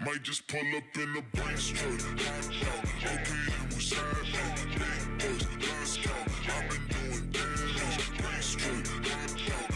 Might just pull up in the Brinks truck. Okay, then what's happening? Big boys, let's go. I've been doing damage. Brinks truck.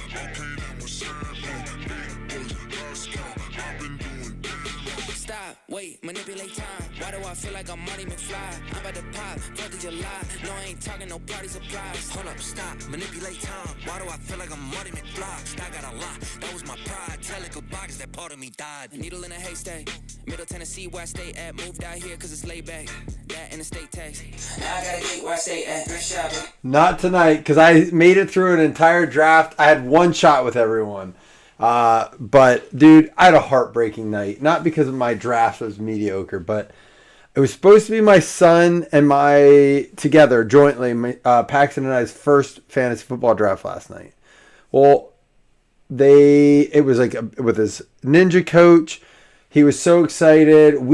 Okay, then what's happening? Big boys, let's go. I've been doing damage. Stop, wait, manipulate time. Why do I feel like I'm Marty McFly? I'm about to pop, 4th of July. No, I ain't talking no party supplies. Hold up, stop, manipulate time. Why do I feel like I'm Marty McFly? I got a lot, that was my pride. Tell it goodbye, cause that part of me died. Needle in a haystack, Middle Tennessee, where I stay at. Moved out here cause it's laid back. That and the state tax. Now I gotta get where I stay at. Thrift shopping. Not tonight, because I made it through an entire draft. I had one shot with everyone. But, dude, I had a heartbreaking night. Not because of my draft was mediocre, but it was supposed to be my son and my, together, jointly, Paxton and I's first fantasy football draft last night. Well, it was like with his ninja coach. He was so excited.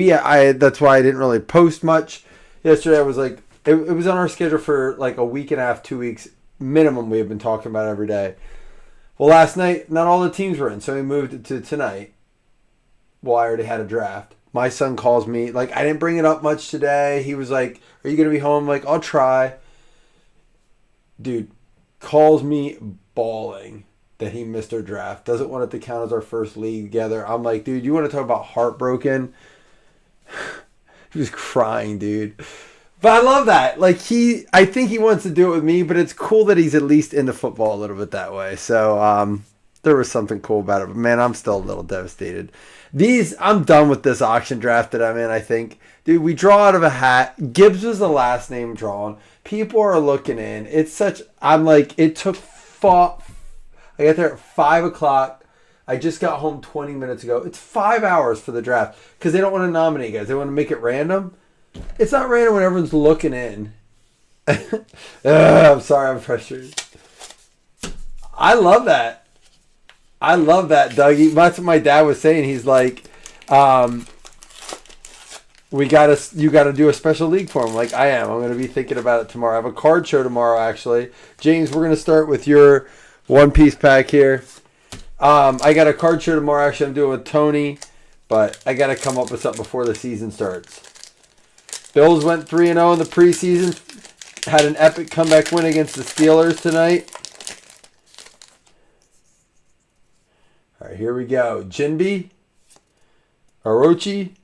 That's why I didn't really post much yesterday. I was like, it was on our schedule for like a week and a half, 2 weeks minimum. We have been talking about it every day. Well, last night, not all the teams were in, so we moved it to tonight. Well, I already had a draft. My son calls me. Like, I didn't bring it up much today. He was like, are you going to be home? I'm like, I'll try. Dude, calls me bawling that he missed our draft. Doesn't want it to count as our first league together. I'm like, dude, you want to talk about heartbroken? He was crying, dude. But I love that. Like, I think he wants to do it with me, but it's cool that he's at least into football a little bit that way. So, there was something cool about it. But, man, I'm still a little devastated. I'm done with this auction draft that I'm in, I think. Dude, we draw out of a hat. Gibbs was the last name drawn. People are looking in. I'm like, it took I got there at 5 o'clock. I just got home 20 minutes ago. It's 5 hours for the draft because they don't want to nominate guys. They want to make it random. It's not random when everyone's looking in. I'm sorry, I'm frustrated. I love that. Dougie. That's what my dad was saying. He's like, you gotta do a special league for him. Like, I am. I'm gonna be thinking about it tomorrow. I have a card show tomorrow, actually. James, we're gonna start with your One Piece pack here. I got a card show tomorrow. Actually, I'm doing with Tony, but I gotta come up with something before the season starts. Bills went 3-0 in the preseason. Had an epic comeback win against the Steelers tonight. All right, here we go. Jinbi, Orochi,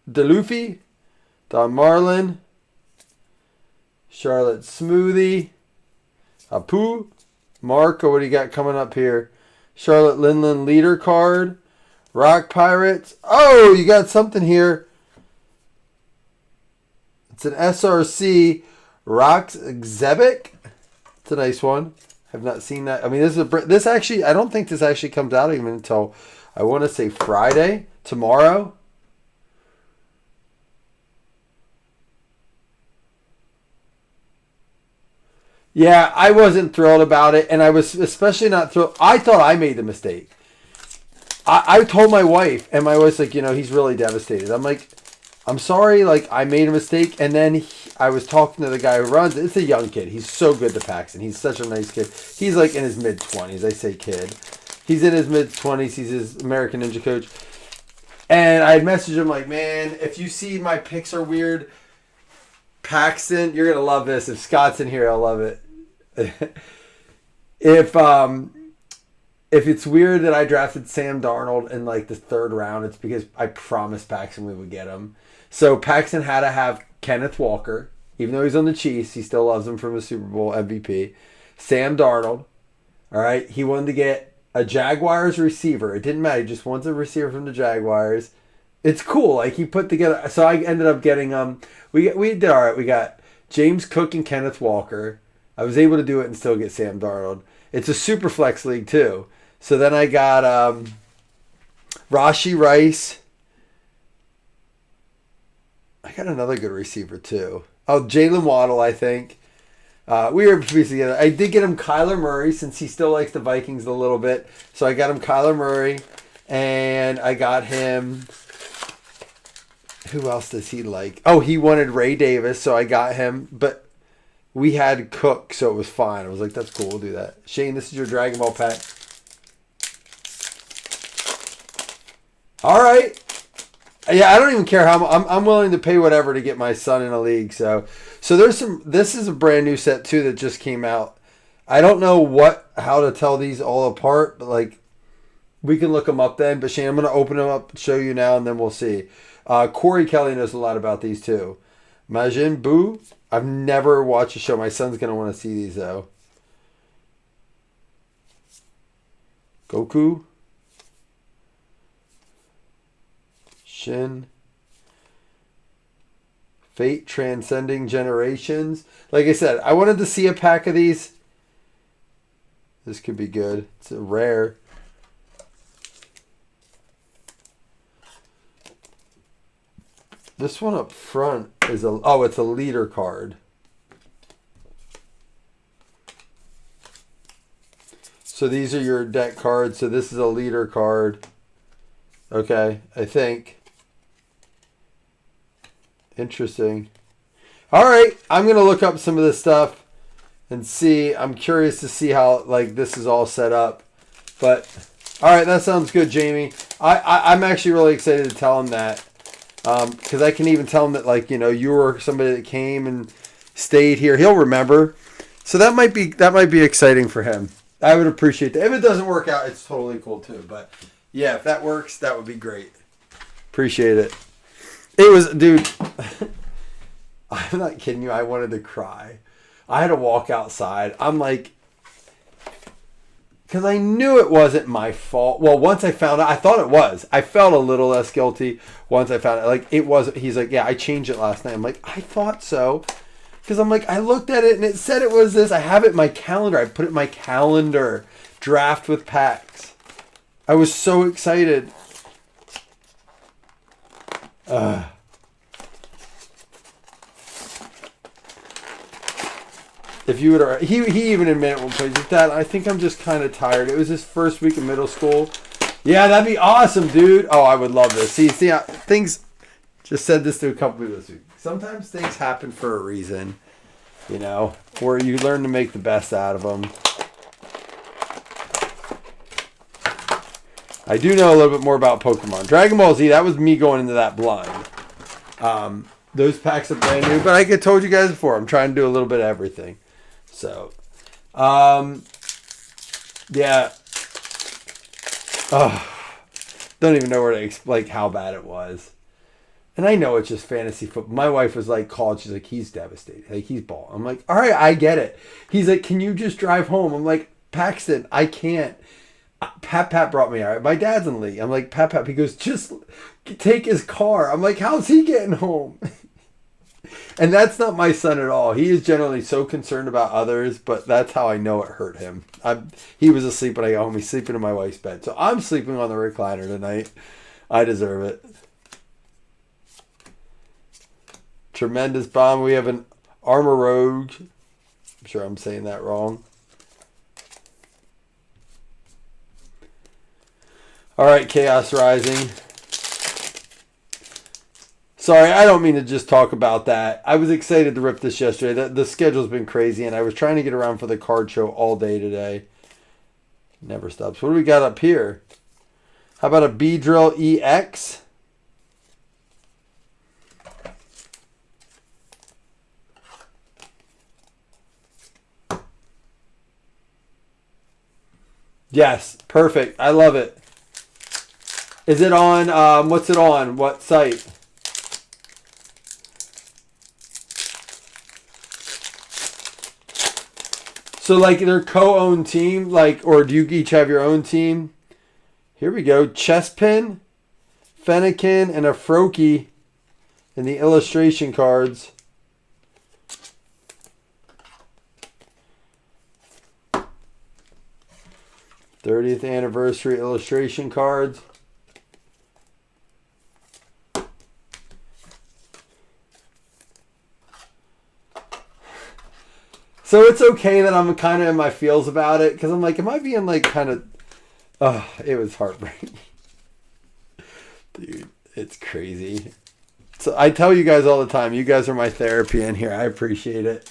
DeLuffy, Don Marlin, Charlotte Smoothie, Apu, Marco, what do you got coming up here? Charlotte Linland leader card, Rock Pirates. Oh, you got something here. It's an SRC Rocks Xebic. It's a nice one. Have not seen that. I mean, this actually, I don't think this actually comes out even until, I want to say Friday, tomorrow. Yeah, I wasn't thrilled about it, and I was especially not thrilled. I thought I made the mistake. I told my wife, and my wife's like, he's really devastated. I'm like, I'm sorry, like, I made a mistake. And then I was talking to the guy who runs it. It's a young kid. He's so good to Paxton. He's such a nice kid. He's like in his mid-20s. I say kid. He's in his mid-20s. He's his American Ninja coach. And I had messaged him like, man, if you see my picks are weird, Paxton, you're going to love this. If Scott's in here, I'll love it. If it's weird that I drafted Sam Darnold in like the 3rd round, it's because I promised Paxton we would get him. So Paxton had to have Kenneth Walker. Even though he's on the Chiefs, he still loves him from a Super Bowl MVP. Sam Darnold. All right. He wanted to get a Jaguars receiver. It didn't matter. He just wants a receiver from the Jaguars. It's cool. Like, he put together. So I ended up getting we did all right. We got James Cook and Kenneth Walker. I was able to do it and still get Sam Darnold. It's a super flex league too. So then I got Rashee Rice. I got another good receiver too. Oh, Jalen Waddle, I think. We were piecing together. I did get him Kyler Murray since he still likes the Vikings a little bit. So I got him Kyler Murray. And I got him... Who else does he like? Oh, he wanted Ray Davis, so I got him. But we had Cook, so it was fine. I was like, that's cool. We'll do that. Shane, this is your Dragon Ball pack. All right. Yeah, I don't even care how I'm willing to pay whatever to get my son in a league. So there's some. This is a brand new set too that just came out. I don't know how to tell these all apart, but like we can look them up then. But Shane, I'm gonna open them up, show you now, and then we'll see. Corey Kelly knows a lot about these too. Majin Buu. I've never watched a show. My son's gonna want to see these though. Goku. Shin. Fate Transcending Generations. Like I said, I wanted to see a pack of these. This could be good. It's a rare. This one up front is it's a leader card. So these are your deck cards. So this is a leader card. Okay, I think. Interesting. All right, I'm going to look up some of this stuff and see. I'm curious to see how like this is all set up. But all right, that sounds good, Jamie. I'm actually really excited to tell him that. Because I can even tell him that, like, you know, you were somebody that came and stayed here. He'll remember. So that might be exciting for him. I would appreciate that. If it doesn't work out, it's totally cool too. But yeah, if that works, that would be great. Appreciate it. It was, dude, I'm not kidding you. I wanted to cry. I had to walk outside. I'm like, because I knew it wasn't my fault. Well, once I found out, I thought it was. I felt a little less guilty once I found out. Like, it wasn't. He's like, yeah, I changed it last night. I'm like, I thought so. Because I'm like, I looked at it and it said it was this. I have it in my calendar. I put it in my calendar. Draft with packs. I was so excited. If you would, he even admitted at one point, Dad, I think I'm just kind of tired. It was his first week of middle school. Yeah, that'd be awesome, dude. Oh, I would love this. See, things. Just said this to a couple people this week. Sometimes things happen for a reason, you know, where you learn to make the best out of them. I do know a little bit more about Pokemon. Dragon Ball Z, that was me going into that blind. Those packs are brand new, but like I told you guys before, I'm trying to do a little bit of everything. So, yeah. Oh, don't even know where to explain how bad it was. And I know it's just fantasy football. My wife was like, called. She's like, he's devastated. Like, he's bald. I'm like, all right, I get it. He's like, can you just drive home? I'm like, Paxton, I can't. Pat brought me out. My dad's in the league. I'm like, Pat. He goes, just take his car. I'm like, how's he getting home? And that's not my son at all. He is generally so concerned about others, but that's how I know it hurt him. He was asleep when I got home. He's sleeping in my wife's bed. So I'm sleeping on the recliner tonight. I deserve it. Tremendous bomb. We have an Armor Rogue. I'm sure I'm saying that wrong. All right, Chaos Rising. Sorry, I don't mean to just talk about that. I was excited to rip this yesterday. The schedule's been crazy, and I was trying to get around for the card show all day today. Never stops. What do we got up here? How about a Beedrill EX? Yes, perfect. I love it. Is it on, what's it on? What site? So, like, their co-owned team, like, or do you each have your own team? Here we go. Chespin, Fennekin, and a Froakie in the illustration cards. '30th anniversary illustration cards. So it's okay that I'm kind of in my feels about it, because I'm like, am I being like kind of... Oh, it was heartbreaking. Dude, it's crazy. So I tell you guys all the time, you guys are my therapy in here. I appreciate it.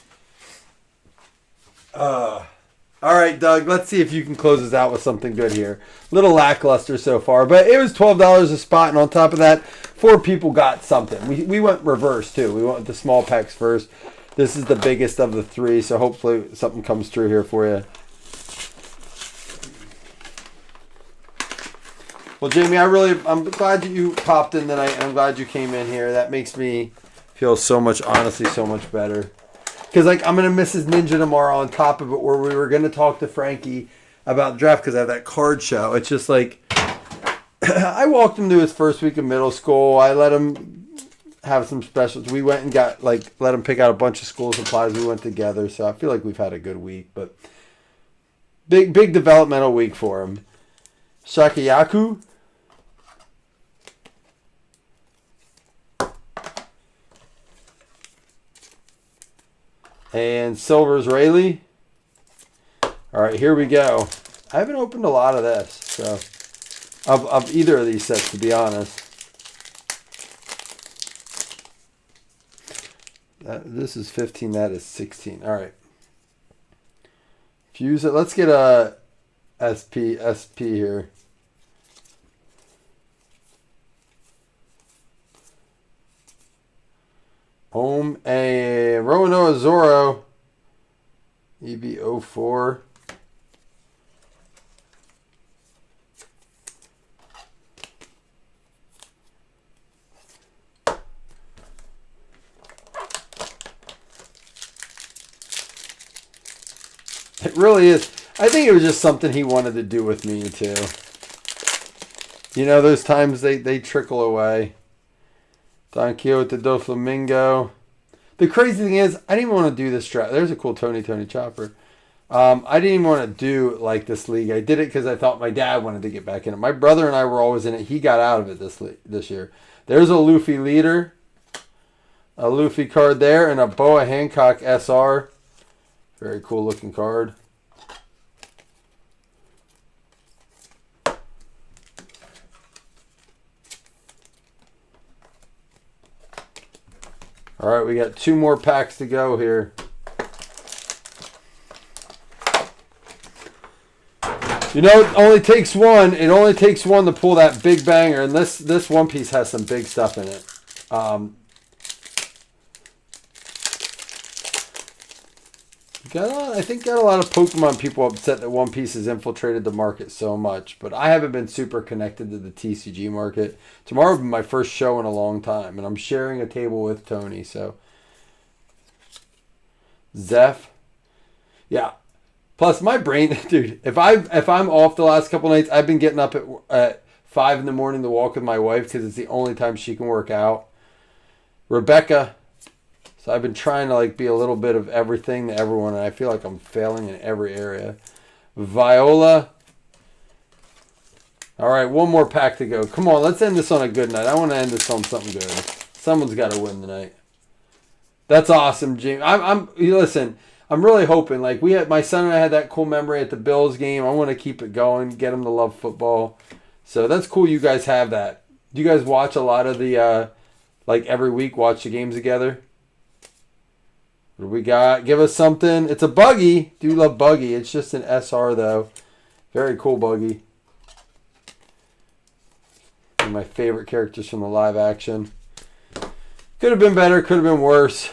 All right, Doug, let's see if you can close us out with something good here. Little lackluster so far, but it was $12 a spot, and on top of that, 4 people got something. We went reverse, too. We went with the small packs first. This is the biggest of the 3, so hopefully something comes through here for you. Well, Jamie, I'm glad that you popped in tonight, and I'm glad you came in here. That makes me feel so much better. Because, like, I'm going to miss his Ninja tomorrow on top of it, where we were going to talk to Frankie about draft because I have that card show. It's just like, I walked him through his first week of middle school. I let him have some specials. We went and got, like, let him pick out a bunch of school supplies. We went together. So I feel like we've had a good week. But big developmental week for him. Shakayaku. And Silver's Rayleigh. All right, here we go. I haven't opened a lot of this, so of either of these sets, to be honest. This is 15. That is 16. All right. Fuse it. Let's get a SP here. A Roanoa Zorro EB04. It really is. I think it was just something he wanted to do with me too. You know, those times they trickle away. Don Quixote do Flamingo. The crazy thing is, I didn't even want to do this draft. There's a cool Tony Chopper. I didn't even want to do like this league. I did it because I thought my dad wanted to get back in it. My brother and I were always in it. He got out of it this year. There's a Luffy leader, a Luffy card there, and a Boa Hancock SR. Very cool looking card. All right, we got 2 more packs to go here. You know, it only takes one. It only takes one to pull that big banger, and this one piece has some big stuff in it. I think got a lot of Pokemon people upset that One Piece has infiltrated the market so much, but I haven't been super connected to the TCG market. Tomorrow will be my first show in a long time, and I'm sharing a table with Tony, so. Zeph. Yeah. Plus, my brain, dude, if I'm off the last couple nights, I've been getting up at 5 in the morning to walk with my wife because it's the only time she can work out. Rebecca. So I've been trying to like be a little bit of everything to everyone, and I feel like I'm failing in every area. Viola. All right, one more pack to go. Come on, let's end this on a good night. I want to end this on something good. Someone's got to win tonight. That's awesome, James. Listen, I'm really hoping. Like my son and I had that cool memory at the Bills game. I want to keep it going, get him to love football. So that's cool. You guys have that. Do you guys watch a lot of the like every week? Watch the games together. What do we got? Give us something. It's a buggy. Do love buggy. It's just an SR though. Very cool buggy. One of my favorite characters from the live action. Could have been better. Could have been worse.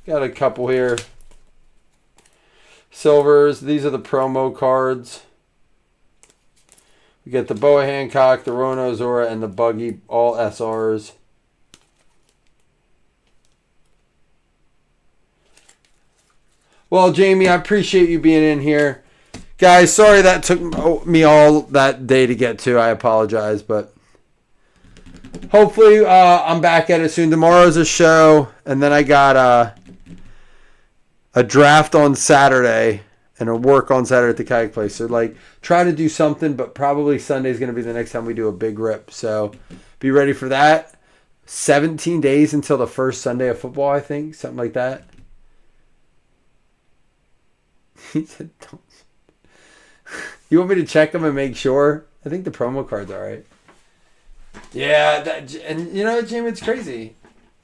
Got a couple here. Silvers. These are the promo cards. We got the Boa Hancock, the Rono Zora, and the buggy. All SRs. Well, Jamie, I appreciate you being in here. Guys, sorry that took me all that day to get to. I apologize, but hopefully I'm back at it soon. Tomorrow's a show, and then I got a draft on Saturday and a work on Saturday at the kayak place. So, like, try to do something, but probably Sunday's going to be the next time we do a big rip. So, be ready for that. 17 days until the first Sunday of football, I think. Something like that. He said, don't. You want me to check them and make sure? I think the promo card's all right. Yeah, and you know, Jim, it's crazy.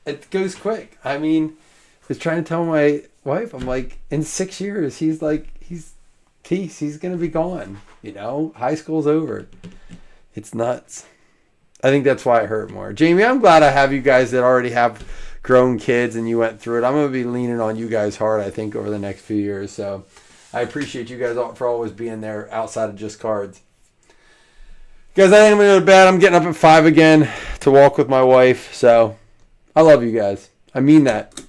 It goes quick. I mean, I was trying to tell my wife, I'm like, in 6 years, he's Keith, he's going to be gone. You know, high school's over. It's nuts. I think that's why it hurt more. Jamie, I'm glad I have you guys that already have grown kids and you went through it. I'm going to be leaning on you guys hard, I think, over the next few years. So I appreciate you guys for always being there outside of just cards. Guys, I think I'm going to go to bed. I'm getting up at 5 again to walk with my wife. So I love you guys. I mean that.